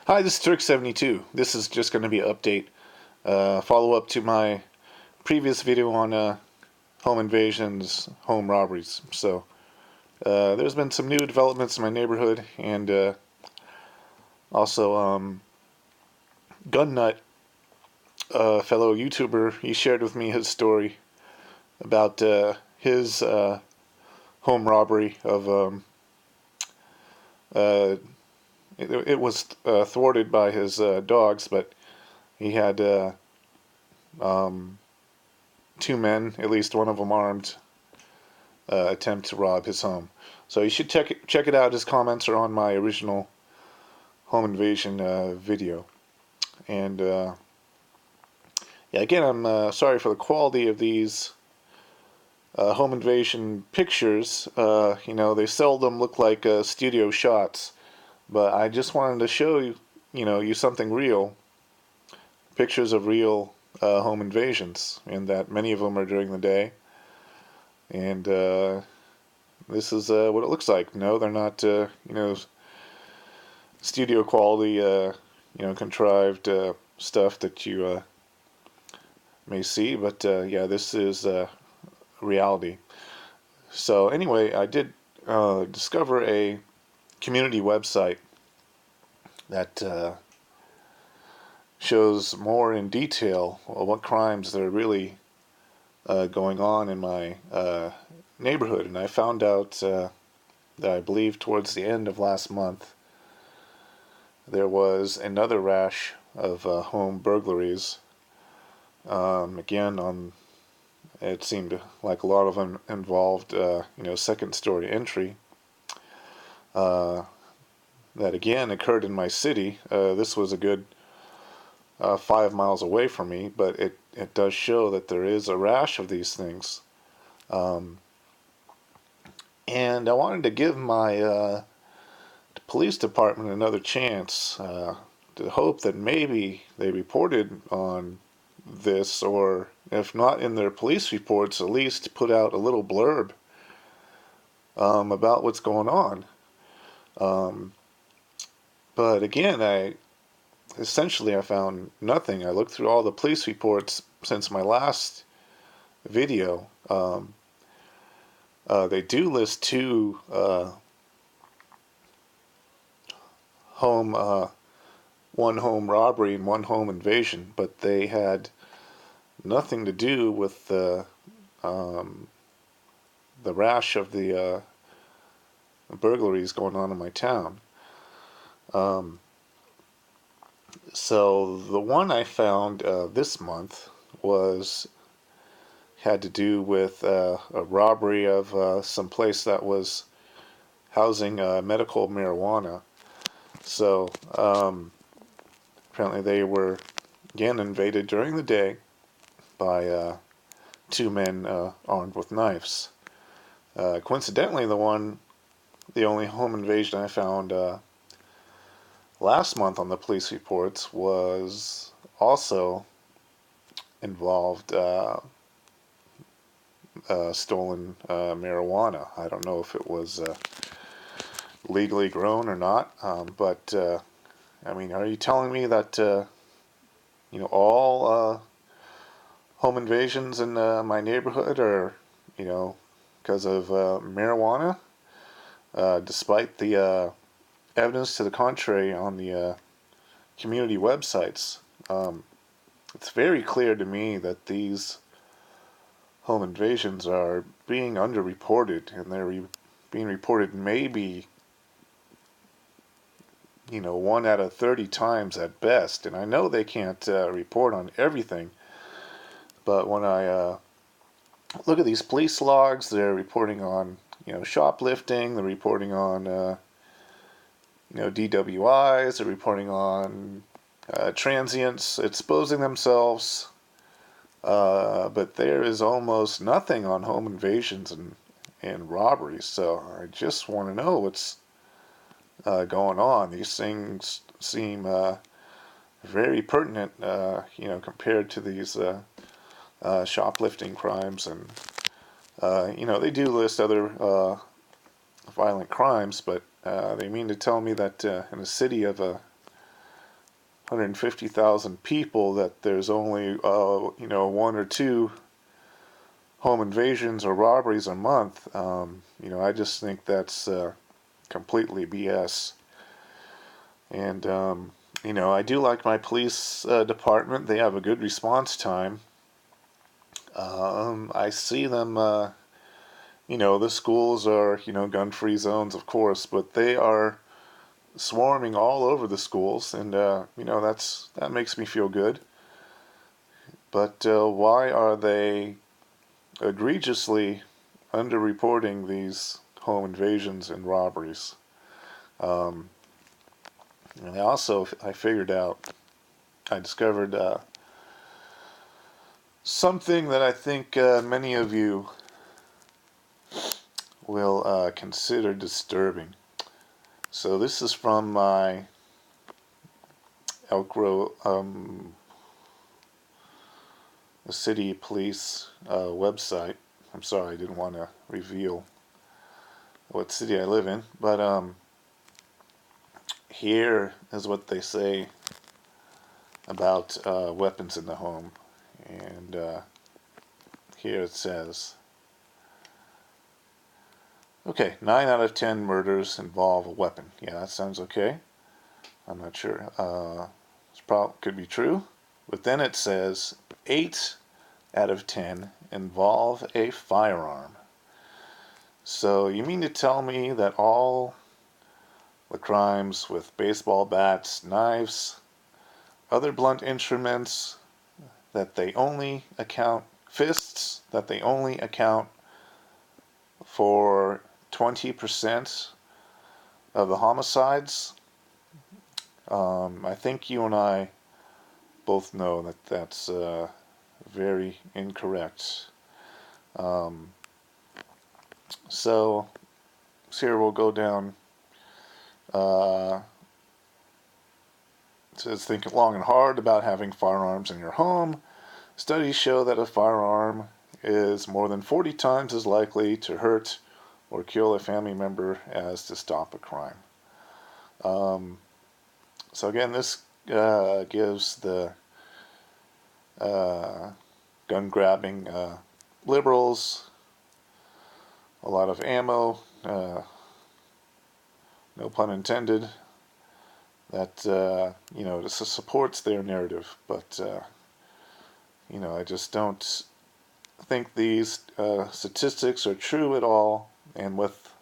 Hi, this is Turk72. This is just going to be an update, follow-up to my previous video on home invasions, home robberies. So, there's been some new developments in my neighborhood, and also Gun Nut, a fellow YouTuber, he shared with me his story about his home robbery of uh, it was thwarted by his dogs, but he had um, two men, at least one of them armed, attempt to rob his home. So you should check it out. His comments are on my original home invasion video. And yeah, again, I'm sorry for the quality of these home invasion pictures. They seldom look like studio shots, but I just wanted to show you, you something real, pictures of real home invasions, and that many of them are during the day. And this is what it looks like. No, they're not, studio quality, contrived stuff that you may see, but yeah, this is reality. So anyway, I did discover a community website that shows more in detail what crimes that are really going on in my neighborhood, and I found out that I believe towards the end of last month there was another rash of home burglaries. Again, it seemed like a lot of them involved, second-story entry. That again occurred in my city. This was a good 5 miles away from me, but it does show that there is a rash of these things. And I wanted to give my police department another chance to hope that maybe they reported on this, or if not in their police reports, at least put out a little blurb about what's going on. But again, I found nothing. I looked through all the police reports since my last video. They do list two home one home robbery and one home invasion, but they had nothing to do with the rash of the burglaries going on in my town. So the one I found this month had to do with a robbery of some place that was housing medical marijuana. So apparently they were again invaded during the day by two men armed with knives. Coincidentally, the only home invasion I found last month on the police reports was also involved stolen marijuana. I don't know if it was legally grown or not, but I mean, are you telling me that all home invasions in my neighborhood are because of marijuana, despite the evidence to the contrary on the community websites? It's very clear to me that these home invasions are being underreported, and they're being reported maybe 1 out of 30 times at best. And I know they can't report on everything, but when I look at these police logs, they're reporting on shoplifting, they're reporting on DWIs, they're reporting on transients exposing themselves, but there is almost nothing on home invasions and robberies. So I just want to know what's going on. These things seem very pertinent, compared to these shoplifting crimes, and they do list other violent crimes, but they mean to tell me that in a city of 150,000 people that there's only, one or two home invasions or robberies a month. I just think that's completely BS. And, I do like my police department. They have a good response time. I see them, the schools are, gun-free zones, of course, but they are swarming all over the schools, and, that makes me feel good. But why are they egregiously underreporting these home invasions and robberies? And also, I discovered something that I think many of you will consider disturbing. So this is from my Elk Grove, the city police website. I'm sorry, I didn't want to reveal what city I live in, but here is what they say about weapons in the home. And here it says, okay, 9 out of 10 murders involve a weapon. Yeah, that sounds okay. I'm not sure. Could be true. But then it says 8 out of 10 involve a firearm. So you mean to tell me that all the crimes with baseball bats, knives, other blunt instruments, that they only account, fists, that they only account for 20% of the homicides? I think you and I both know that that's very incorrect. So here we'll go down. It says, think long and hard about having firearms in your home. Studies show that a firearm is more than 40 times as likely to hurt or kill a family member as to stop a crime. So again, this gives the gun-grabbing liberals a lot of ammo, no pun intended, that, this supports their narrative. But, I just don't think these statistics are true at all. And with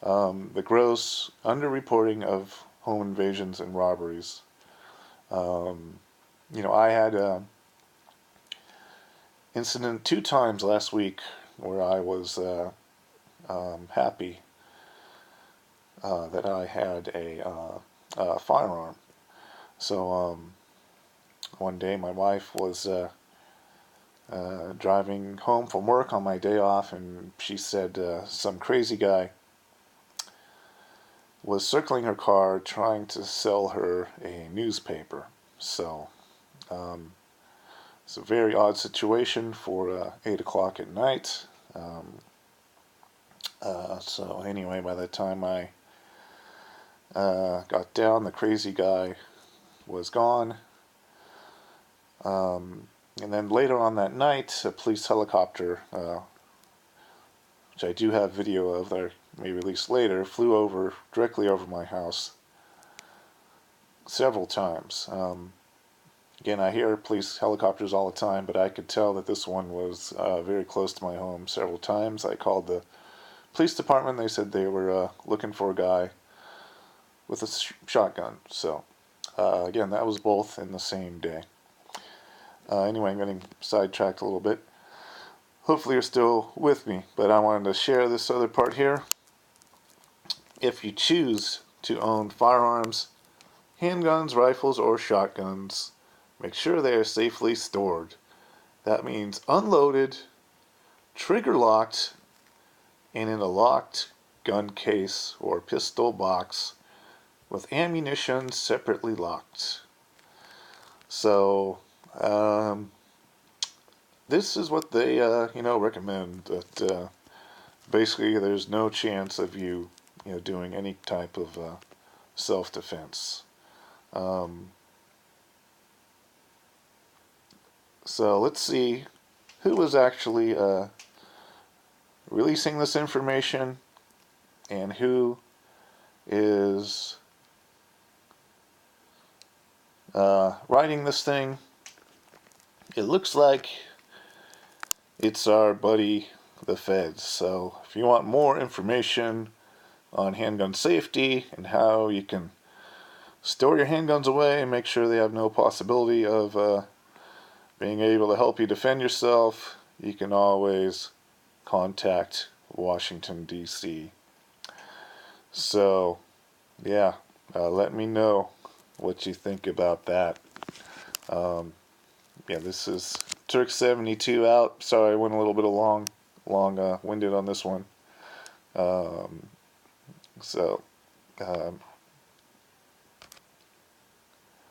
the gross underreporting of home invasions and robberies, I had an incident 2 times last week where I was happy that I had a firearm. So one day my wife was driving home from work on my day off, and she said some crazy guy was circling her car trying to sell her a newspaper. So it's a very odd situation for 8 o'clock at night. So anyway, by the time I got down, the crazy guy was gone. And then later on that night, a police helicopter, which I do have video of that I may release later, flew directly over my house several times. Again, I hear police helicopters all the time, but I could tell that this one was very close to my home several times. I called the police department. They said they were looking for a guy with a shotgun. So, again, that was both in the same day. Anyway, I'm getting sidetracked a little bit. Hopefully you're still with me, but I wanted to share this other part here. If you choose to own firearms, handguns, rifles, or shotguns, make sure they are safely stored. That means unloaded, trigger locked, and in a locked gun case or pistol box with ammunition separately locked. So, this is what they, recommend. That basically there's no chance of you, doing any type of self-defense. So let's see who was actually releasing this information and who is writing this thing. It looks like it's our buddy the feds. So if you want more information on handgun safety and how you can store your handguns away and make sure they have no possibility of being able to help you defend yourself, you can always contact Washington, D.C. So, yeah, let me know what you think about that. Yeah, this is Turk 72 out. Sorry, I went a little bit long winded on this one. So,